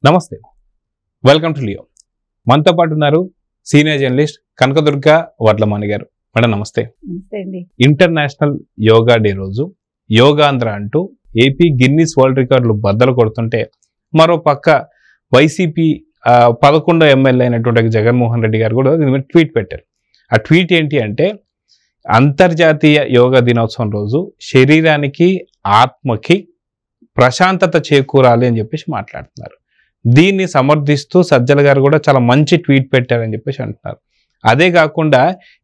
నమస్తే, welcome to Leo. మనతో పాటు ఉన్నారు సీనియర్ జర్నలిస్ట్ కనకదుర్గ వడ్లమాని గారు. మేడం నమస్తే. నమస్తే అండి. ఇంటర్నేషనల్ యోగా డే రోజు యోగాంధ్ర అంటూ ఏపీ గిన్నిస్ వరల్డ్ రికార్డులు బద్దలు కొడుతుంటే, మరో పక్క వైసీపీ 11 ఎమ్మెల్యే అయినటువంటి జగన్మోహన్ రెడ్డి గారు కూడా దీని మీద ట్వీట్ పెట్టారు. ఆ ట్వీట్ ఏంటి అంటే, అంతర్జాతీయ యోగా దినోత్సవం రోజు శరీరానికి ఆత్మకి ప్రశాంతత చేకూరాలి అని చెప్పేసి మాట్లాడుతున్నారు. దీన్ని సమర్థిస్తూ సజ్జల గారు కూడా చాలా మంచి ట్వీట్ పెట్టారని చెప్పేసి అంటున్నారు. అదే కాకుండా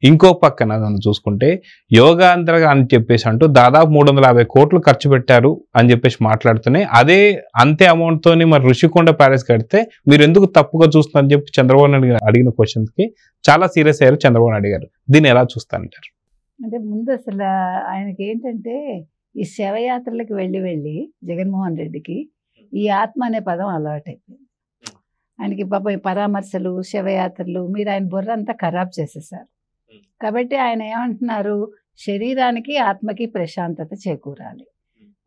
ఇంకో పక్కన నన్ను చూసుకుంటే యోగాంధ్ర అని చెప్పేసి అంటూ దాదాపు 350 కోట్లు ఖర్చు పెట్టారు అని చెప్పేసి మాట్లాడుతూనే, అదే అంతే అమౌంట్తో మరి ఋషికొండ ప్యాలెస్ కడితే మీరు ఎందుకు తప్పుగా చూస్తున్నారని చెప్పి చంద్రబాబు నాయుడు గారు అడిగిన క్వశ్చన్స్కి చాలా సీరియస్ అయ్యారు చంద్రబాబు నాయుడు గారు. దీన్ని ఎలా చూస్తానంటారు? అంటే ముందు అసలు ఆయనకి ఏంటంటే, ఈ శవయాత్రలకు వెళ్ళి జగన్మోహన్ రెడ్డికి ఈ ఆత్మ అనే పదం అలవాటైపోయింది. ఆయనకి పాప ఈ పరామర్శలు, శవయాత్రలు మీరు ఆయన బుర్ర అంతా ఖరాబ్ చేసేసారు. కాబట్టి ఆయన ఏమంటున్నారు, శరీరానికి ఆత్మకి ప్రశాంతత చేకూరాలి,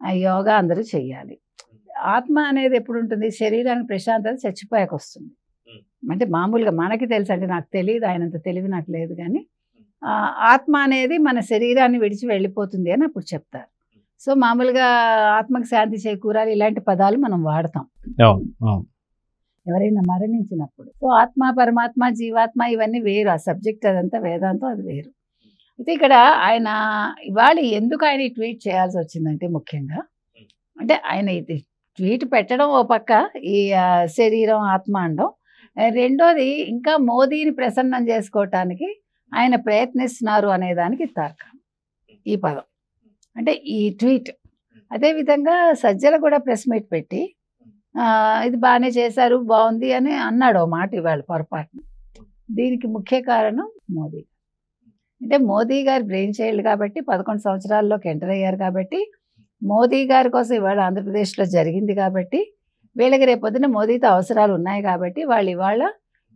ఆ యోగా అందరూ చెయ్యాలి. ఆత్మ అనేది ఎప్పుడు ఉంటుంది? శరీరానికి ప్రశాంతత చచ్చిపోయాక వస్తుంది. అంటే మామూలుగా మనకి తెలుసు, అంటే నాకు తెలియదు, ఆయనంత తెలివి నాకు లేదు, కానీ ఆత్మ అనేది మన శరీరాన్ని విడిచి వెళ్ళిపోతుంది అని అప్పుడు చెప్తారు. సో మామూలుగా ఆత్మకి శాంతి చేకూరాలి ఇలాంటి పదాలు మనం వాడతాం ఎవరైనా మరణించినప్పుడు. సో ఆత్మ, పరమాత్మ, జీవాత్మ ఇవన్నీ వేరు. ఆ సబ్జెక్ట్ అదంతా వేదాంతం, అది వేరు. అయితే ఇక్కడ ఆయన ఇవాళ ఎందుకు ఆయన ఈ ట్వీట్ చేయాల్సి వచ్చిందంటే, ముఖ్యంగా అంటే ఆయన ఇది ట్వీట్ పెట్టడం ఓ పక్క, ఈ శరీరం ఆత్మ అనడం రెండోది, ఇంకా మోదీని ప్రసన్నం చేసుకోవటానికి ఆయన ప్రయత్నిస్తున్నారు అనేదానికి తార్కాణం ఈ పదం, అంటే ఈ ట్వీట్. అదేవిధంగా సజ్జల కూడా ప్రెస్ మీట్ పెట్టి ఇది బాగానే చేశారు, బాగుంది అని అన్నాడు ఓ మాట ఇవాళ పొరపాటున. దీనికి ముఖ్య కారణం మోదీ. అంటే మోదీ గారు బ్రెయిన్ చైల్డ్ కాబట్టి, 11 సంవత్సరాల్లోకి ఎంటర్ అయ్యారు కాబట్టి, మోదీ గారి కోసం ఇవాళ ఆంధ్రప్రదేశ్లో జరిగింది కాబట్టి, వీళ్ళకి రేపొద్దున మోదీతో అవసరాలు ఉన్నాయి కాబట్టి వాళ్ళు ఇవాళ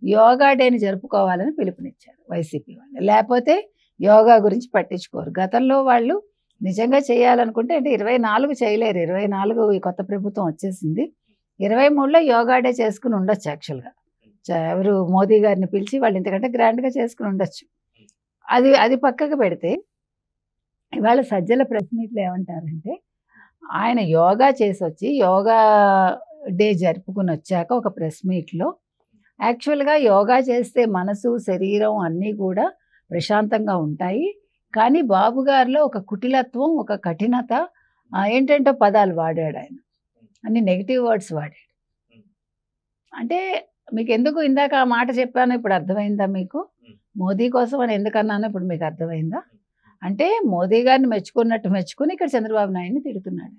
యోగా డేని జరుపుకోవాలని పిలుపునిచ్చారు వైసీపీ వాళ్ళు. లేకపోతే యోగా గురించి పట్టించుకోరు. గతంలో వాళ్ళు నిజంగా చేయాలనుకుంటే, అంటే 24 చేయలేరు, 24 ఈ కొత్త ప్రభుత్వం వచ్చేసింది, 23లో యోగా డే చేసుకుని ఉండొచ్చు. యాక్చువల్గా ఎవరు మోదీ గారిని పిలిచి వాళ్ళు ఇంతకంటే గ్రాండ్గా చేసుకుని ఉండొచ్చు. అది పక్కకు పెడితే, ఇవాళ సజ్జల ప్రెస్ మీట్లో ఏమంటారంటే, ఆయన యోగా చేసి వచ్చి యోగా డే జరుపుకుని వచ్చాక ఒక ప్రెస్ మీట్లో యాక్చువల్గా యోగా చేస్తే మనసు, శరీరం అన్నీ కూడా ప్రశాంతంగా ఉంటాయి, కానీ బాబు గారిలో ఒక కుటిలత్వం, ఒక కఠినత, ఏంటంటో పదాలు వాడాడు ఆయన, అన్ని నెగిటివ్ వర్డ్స్ వాడాడు. అంటే మీకు ఎందుకు ఇందాక ఆ మాట చెప్పాను ఇప్పుడు అర్థమైందా మీకు? మోదీ కోసం అని ఎందుకన్నానో ఇప్పుడు మీకు అర్థమైందా? అంటే మోదీ గారిని మెచ్చుకున్నట్టు మెచ్చుకుని ఇక్కడ చంద్రబాబు నాయుడిని తిడుతున్నాడు.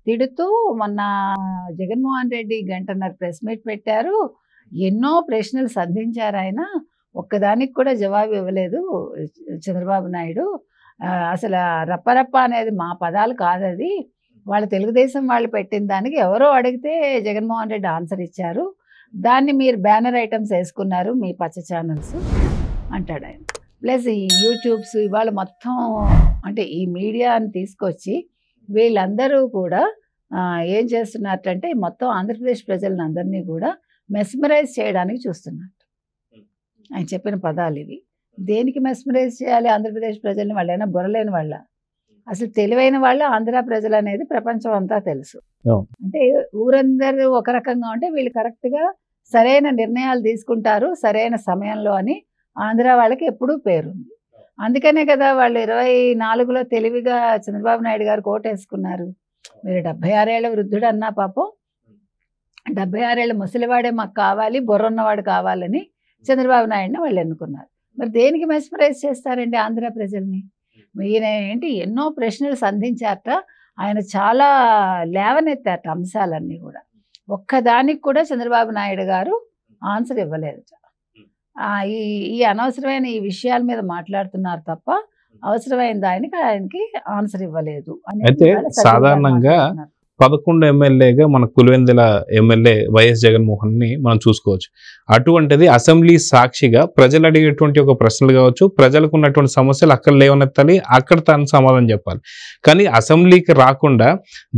తిడుతూ మొన్న జగన్మోహన్ రెడ్డి 1.5 గంట ప్రెస్ మీట్ పెట్టారు, ఎన్నో ప్రశ్నలు సంధించారు ఆయన, ఒక్కదానికి కూడా జవాబు ఇవ్వలేదు చంద్రబాబు నాయుడు. అసలు రప్పరప్ప అనేది మా పదాలు కాదది, వాళ్ళ తెలుగుదేశం వాళ్ళు పెట్టిన దానికి ఎవరో అడిగితే జగన్మోహన్ రెడ్డి ఆన్సర్ ఇచ్చారు, దాన్ని మీరు బ్యానర్ ఐటమ్స్ వేసుకున్నారు మీ పచ్చ ఛానల్స్ అంటాడు ఆయన. ప్లస్ ఈ యూట్యూబ్స్ ఇవాళ మొత్తం, అంటే ఈ మీడియాని తీసుకొచ్చి వీళ్ళందరూ కూడా ఏం చేస్తున్నట్టంటే, మొత్తం ఆంధ్రప్రదేశ్ ప్రజలను అందరినీ కూడా మెస్మరైజ్ చేయడానికి చూస్తున్నారు. ఆయన చెప్పిన పదాలు ఇవి. దేనికి మెస్మరైజ్ చేయాలి ఆంధ్రప్రదేశ్ ప్రజల్ని? వాళ్ళైనా బుర్రలేని వాళ్ళ? అసలు తెలివైన వాళ్ళు ఆంధ్ర ప్రజలు అనేది ప్రపంచం అంతా తెలుసు. అంటే ఊరందరూ ఒక రకంగా ఉంటే వీళ్ళు కరెక్ట్గా సరైన నిర్ణయాలు తీసుకుంటారు సరైన సమయంలో అని ఆంధ్ర వాళ్ళకి ఎప్పుడూ పేరుంది. అందుకనే కదా వాళ్ళు 24లో తెలివిగా చంద్రబాబు నాయుడు గారు కోటేసుకున్నారు. మీరు 76 ఏళ్ల వృద్ధుడు అన్నా పాపం, 76 ఏళ్ల ముసలివాడే మాకు కావాలి, బుర్రన్నవాడు కావాలని చంద్రబాబు నాయుడిని వాళ్ళు ఎన్నుకున్నారు. మరి దేనికి మెస్మరైజ్ చేస్తారండి ఆంధ్ర ప్రజల్ని? ఈయన ఏంటి ఎన్నో ప్రశ్నలు సంధించారట, ఆయన చాలా లేవనెత్తారట అంశాలన్నీ కూడా, ఒక్కదానికి కూడా చంద్రబాబు నాయుడు గారు ఆన్సర్ ఇవ్వలేదట. ఈ అనవసరమైన ఈ విషయాల మీద మాట్లాడుతున్నారు తప్ప అవసరమైన దానికి ఆయనకి ఆన్సర్ ఇవ్వలేదు. అయితే సాధారణంగా 11 ఎమ్మెల్యేగా మన పులివెందుల ఎమ్మెల్యే వైఎస్ జగన్మోహన్ని మనం చూసుకోవచ్చు. అటువంటిది అసెంబ్లీ సాక్షిగా ప్రజలు అడిగేటువంటి ఒక ప్రశ్నలు కావచ్చు, ప్రజలకు ఉన్నటువంటి సమస్యలు అక్కడ లేవనెత్తాలి, అక్కడ తను సమాధానం చెప్పాలి. కానీ అసెంబ్లీకి రాకుండా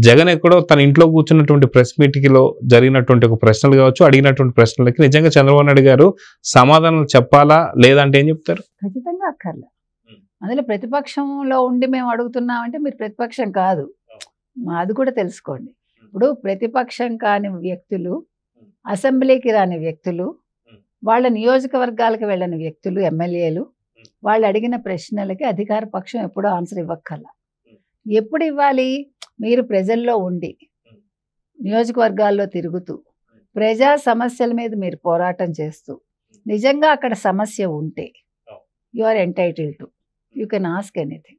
జగన్ ఎక్కడో తన ఇంట్లో కూర్చున్నటువంటి ప్రెస్ మీటింగ్లో జరిగినటువంటి ఒక ప్రశ్నలు కావచ్చు, అడిగినటువంటి ప్రశ్నలకి నిజంగా చంద్రబాబు నాయుడు గారు సమాధానాలు చెప్పాలా లేదంటే ఏం చెప్తారు? ఖచ్చితంగా అక్కర్లే. అందులో ప్రతిపక్షంలో ఉండి మేము అడుగుతున్నామంటే మీరు ప్రతిపక్షం కాదు, అది కూడా తెలుసుకోండి. ఇప్పుడు ప్రతిపక్షం కాని వ్యక్తులు, అసెంబ్లీకి రాని వ్యక్తులు, వాళ్ళ నియోజకవర్గాలకు వెళ్ళని వ్యక్తులు, ఎమ్మెల్యేలు వాళ్ళు అడిగిన ప్రశ్నలకి అధికార పక్షం ఎప్పుడూ ఆన్సర్ ఇవ్వక్కర్లా. ఎప్పుడు ఇవ్వాలి? మీరు ప్రజల్లో ఉండి నియోజకవర్గాల్లో తిరుగుతూ ప్రజా సమస్యల మీద మీరు పోరాటం చేస్తూ నిజంగా అక్కడ సమస్య ఉంటే you are entitled to, you can ask anything.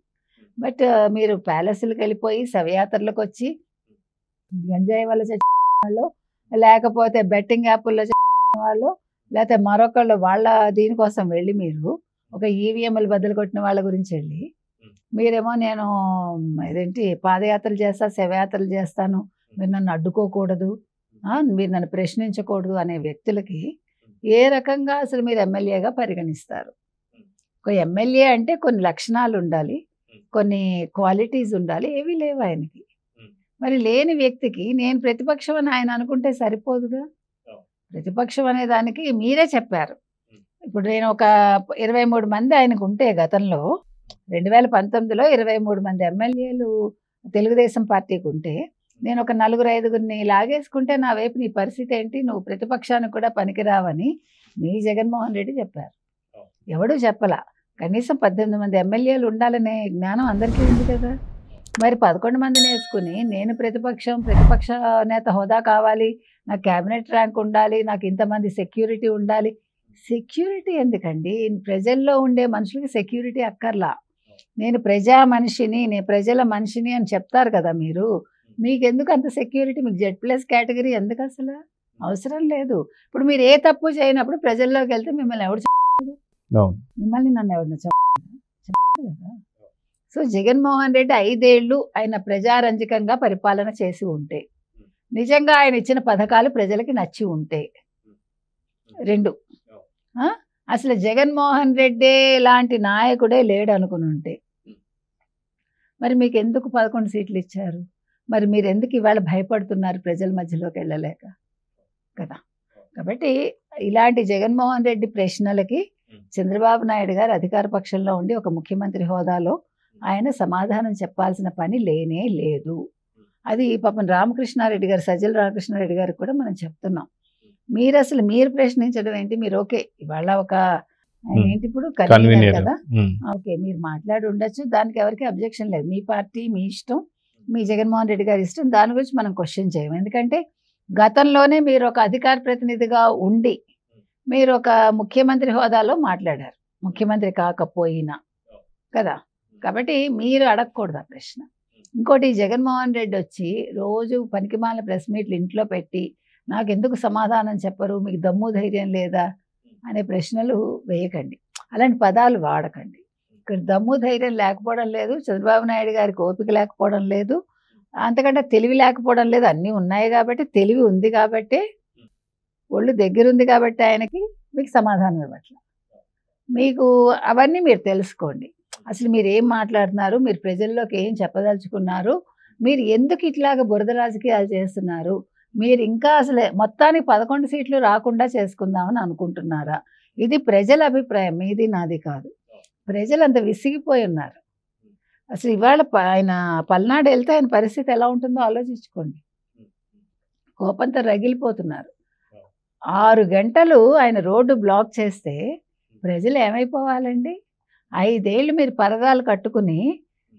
But మీరు ప్యాలెస్లకు వెళ్ళిపోయి శవయాత్రలకు వచ్చి గంజాయి వల్ల చచ్చిన వాళ్ళు, లేకపోతే బెట్టింగ్ యాప్ల్లో చచ్చిన వాళ్ళు, లేకపోతే మరొకళ్ళు వాళ్ళ దీనికోసం వెళ్ళి మీరు ఒక ఈవీఎంలు బద్దలు కొట్టిన వాళ్ళ గురించి వెళ్ళి మీరేమో నేను ఇదేంటి పాదయాత్రలు చేస్తా, శవయాత్రలు చేస్తాను, మీరు నన్ను అడ్డుకోకూడదు, మీరు నన్ను ప్రశ్నించకూడదు అనే వ్యక్తులకి ఏ రకంగా అసలు మీరు ఎమ్మెల్యేగా పరిగణిస్తారు? ఒక ఎమ్మెల్యే అంటే కొన్ని లక్షణాలు ఉండాలి, కొన్ని క్వాలిటీస్ ఉండాలి, ఏవీ లేవు ఆయనకి. మరి లేని వ్యక్తికి నేను ప్రతిపక్షం అని ఆయన అనుకుంటే సరిపోదుగా. ప్రతిపక్షం అనే దానికి మీరే చెప్పారు. ఇప్పుడు నేను ఒక 23 మంది ఆయనకు ఉంటే గతంలో 2019లో 23 మంది ఎమ్మెల్యేలు తెలుగుదేశం పార్టీకి ఉంటే నేను ఒక 4-5గురిని లాగేసుకుంటే నా వైపు నీ పరిస్థితి ఏంటి, నువ్వు ప్రతిపక్షానికి కూడా పనికిరావని మీ జగన్మోహన్ రెడ్డి చెప్పారు. ఎవడూ చెప్పలా. కనీసం 18 మంది ఎమ్మెల్యేలు ఉండాలనే జ్ఞానం అందరికీ ఉంది కదా. మరి 11 మందిని వేసుకుని నేను ప్రతిపక్ష నేత హోదా కావాలి, నాకు క్యాబినెట్ ర్యాంక్ ఉండాలి, నాకు ఇంతమంది సెక్యూరిటీ ఉండాలి. సెక్యూరిటీ ఎందుకండి? ప్రజల్లో ఉండే మనుషులకి సెక్యూరిటీ అక్కర్లా. నేను ప్రజా మనిషిని, నేను ప్రజల మనిషిని అని చెప్తారు కదా మీరు. మీకెందుకు అంత సెక్యూరిటీ? మీకు Z+ కేటగిరీ ఎందుకు? అసలు అవసరం లేదు. ఇప్పుడు మీరు ఏ తప్పు చేయనప్పుడు ప్రజల్లోకి వెళ్తే మిమ్మల్ని ఎవడు చెప్పాడు? మిమ్మల్ని నన్ను ఎవరిని చెప్పారు కదా. సో జగన్మోహన్ రెడ్డి 5 ఏళ్ళు ఆయన ప్రజారంజకంగా పరిపాలన చేసి ఉంటే, నిజంగా ఆయన ఇచ్చిన పథకాలు ప్రజలకి నచ్చి ఉంటే, 2 అసలు జగన్మోహన్ రెడ్డి లాంటి నాయకుడే లేడు అనుకుని ఉంటే, మరి మీకు ఎందుకు 11 సీట్లు ఇచ్చారు? మరి మీరు ఎందుకు ఇవాళ భయపడుతున్నారు ప్రజల మధ్యలోకి వెళ్ళలేక కదా. కాబట్టి ఇలాంటి జగన్మోహన్ రెడ్డి ప్రశ్నలకి చంద్రబాబు నాయుడు గారు అధికార పక్షంలో ఉండి ఒక ముఖ్యమంత్రి హోదాలో ఆయన సమాధానం చెప్పాల్సిన పని లేనే లేదు. అది పాపం రామకృష్ణారెడ్డి గారు, సజ్జల రామకృష్ణారెడ్డి గారికి కూడా మనం చెప్తున్నాం. మీరు ప్రశ్నించడం ఏంటి? మీరు ఓకే ఇవాళ ఒక ఏంటి ఇప్పుడు కన్వీనర్ కదా, ఓకే మీరు మాట్లాడి ఉండొచ్చు, దానికి ఎవరికి అబ్జెక్షన్ లేదు. మీ పార్టీ మీ ఇష్టం, మీ జగన్మోహన్ రెడ్డి గారి ఇష్టం, దాని గురించి మనం క్వశ్చన్ చేయము. ఎందుకంటే గతంలోనే మీరు ఒక అధికార ప్రతినిధిగా ఉండి మీరు ఒక ముఖ్యమంత్రి హోదాలో మాట్లాడారు, ముఖ్యమంత్రి కాకపోయినా కదా. కాబట్టి మీరు అడగకూడదు ఆ ప్రశ్న. ఇంకోటి, జగన్మోహన్ రెడ్డి వచ్చి రోజు పనికిమాలిన ప్రెస్ మీట్లు ఇంట్లో పెట్టి నాకెందుకు సమాధానం చెప్పరు, మీకు దమ్ము ధైర్యం లేదా అనే ప్రశ్నలు వేయకండి, అలాంటి పదాలు వాడకండి. ఇక్కడ దమ్ము ధైర్యం లేకపోవడం లేదు, చంద్రబాబు నాయుడు గారికి ఓపిక లేకపోవడం లేదు, అంతకంటే తెలివి లేకపోవడం లేదు. అన్నీ ఉన్నాయి కాబట్టి, తెలివి ఉంది కాబట్టి, ఒళ్ళు దగ్గరుంది కాబట్టి ఆయనకి మీకు సమాధానం ఇవ్వట్ల. మీకు అవన్నీ మీరు తెలుసుకోండి. అసలు మీరు ఏం మాట్లాడుతున్నారు, మీరు ప్రజల్లోకి ఏం చెప్పదలుచుకున్నారు, మీరు ఎందుకు ఇట్లాగ బురద రాజకీయాలు చేస్తున్నారు, మీరు ఇంకా అసలు మొత్తానికి 11 సీట్లు రాకుండా చేసుకుందామని అనుకుంటున్నారా? ఇది ప్రజల అభిప్రాయం, మీది నాది కాదు. ప్రజలు అంత విసిగిపోయి ఉన్నారు. అసలు ఇవాళ ఆయన పల్నాడు వెళ్తే ఆయన పరిస్థితి ఎలా ఉంటుందో ఆలోచించుకోండి. కోపంతో రగిలిపోతున్నారు. 6 గంటలు ఆయన రోడ్డు బ్లాక్ చేస్తే ప్రజలు ఏమైపోవాలండి? 5 ఏళ్ళు మీరు పరదాలు కట్టుకుని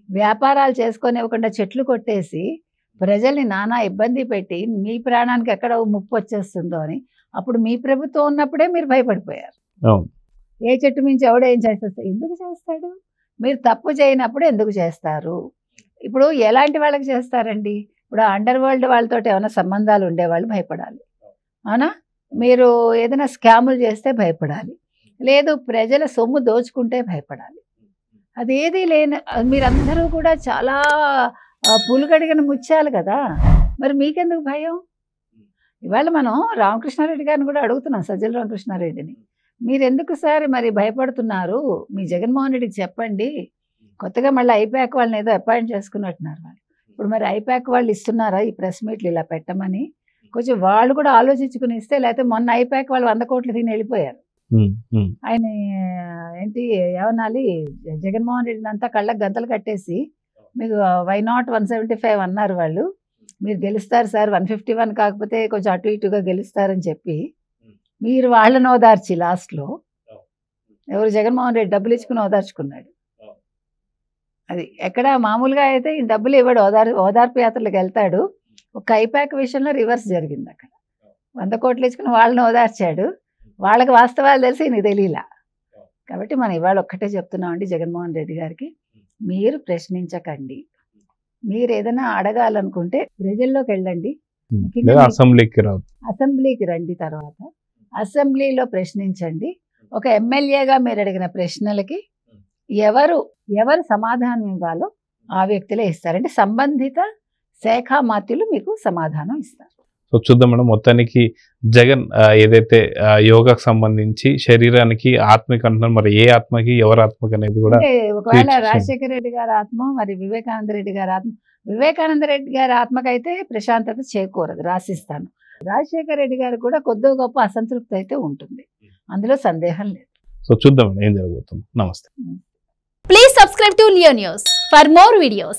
వ్యాపారాలు చేసుకొనివ్వకుండా చెట్లు కొట్టేసి ప్రజల్ని నానా ఇబ్బంది పెట్టి మీ ప్రాణానికి ఎక్కడ ముప్పు వచ్చేస్తుందో అని, అప్పుడు మీ ప్రభుత్వం ఉన్నప్పుడే మీరు భయపడిపోయారు. ఏ చెట్టు మించి ఎవడో ఏం చేస్తాడు? ఎందుకు చేస్తాడు? మీరు తప్పు చేయనప్పుడు ఎందుకు చేస్తారు? ఇప్పుడు ఎలాంటి వాళ్ళకి చేస్తారండి? ఇప్పుడు అండర్ వరల్డ్ వాళ్ళతో ఏమైనా సంబంధాలు ఉండేవాళ్ళు భయపడాలి, అవునా? మీరు ఏదైనా స్కాములు చేస్తే భయపడాలి, లేదు ప్రజల సొమ్ము దోచుకుంటే భయపడాలి. అదేది లేని మీరందరూ కూడా చాలా పులుగడిగిన ముత్యాలు కదా. మరి మీకెందుకు భయం? ఇవాళ మనం రామకృష్ణారెడ్డి గారిని కూడా అడుగుతున్నాం, సజ్జల రామకృష్ణారెడ్డిని, మీరెందుకు సార్ మరి భయపడుతున్నారు? మీ జగన్మోహన్ రెడ్డికి చెప్పండి. కొత్తగా మళ్ళీ ఐపాక్ వాళ్ళని ఏదో అపాయింట్ చేసుకున్నట్టున్నారు వాళ్ళు. ఇప్పుడు మరి ఐపాక్ వాళ్ళు ఇస్తున్నారా ఈ ప్రెస్ మీట్లు ఇలా పెట్టమని? కొంచెం వాళ్ళు కూడా ఆలోచించుకుని ఇస్తే, లేకపోతే మొన్న ఐపాక్ వాళ్ళు 100 కోట్లు తిని వెళ్ళిపోయారు. ఆయన ఏంటి ఏమనాలి, జగన్మోహన్ రెడ్డిని అంతా కళ్ళకు గంతలు కట్టేసి మీకు వై నాట్ 175 అన్నారు వాళ్ళు. మీరు గెలుస్తారు సార్, 151 కాకపోతే కొంచెం అటు ఇటుగా గెలుస్తారని చెప్పి మీరు వాళ్ళని ఓదార్చి లాస్ట్లో ఎవరు జగన్మోహన్ రెడ్డి డబ్బులు ఇచ్చుకుని ఓదార్చుకున్నాడు. అది ఎక్కడ మామూలుగా అయితే ఈ డబ్బులు ఇవ్వడు, ఓదార్పు యాత్రలకు వెళ్తాడు. ఒక ఐపాక్ విషయంలో రివర్స్ జరిగింది. అక్కడ 100 కోట్లు ఇచ్చుకుని వాళ్ళని ఓదార్చాడు. వాళ్ళకి వాస్తవాలు తెలిసి నీకు తెలియలా. కాబట్టి మనం ఇవాళ ఒక్కటే చెప్తున్నామండి జగన్మోహన్ రెడ్డి గారికి, మీరు ప్రశ్నించకండి. మీరు ఏదైనా అడగాలనుకుంటే ప్రజల్లోకి వెళ్ళండి, అసెంబ్లీకి రండి, తర్వాత అసెంబ్లీలో ప్రశ్నించండి. ఒక ఎమ్మెల్యేగా మీరు అడిగిన ప్రశ్నలకి ఎవరు సమాధానం ఇవ్వాలో ఆ వ్యక్తులే ఇస్తారు. అంటే సంబంధిత శాఖా మంత్రులు మీకు సమాధానం ఇస్తారు. సో చూద్దాం మేడం, మొత్తానికి జగన్ ఏదైతే యోగాకు సంబంధించి శరీరానికి ఆత్మకి అంటున్నారు, మరి ఏ ఆత్మకి ఎవరి ఆత్మకి అనేది కూడా ఒకవేళ రాజశేఖర రెడ్డి గారి ఆత్మ, మరి వివేకానంద రెడ్డి గారి ఆత్మ. వివేకానంద రెడ్డి గారి ఆత్మకైతే ప్రశాంతత చేకూరదు, రాసిస్తాను. రాజశేఖర రెడ్డి గారు కూడా కొద్దో గొప్ప అసంతృప్తి అయితే ఉంటుంది, అందులో సందేహం లేదు. సో చూద్దాం ఏం జరగబోతుంది. నమస్తే. Please subscribe to Leo News for more videos.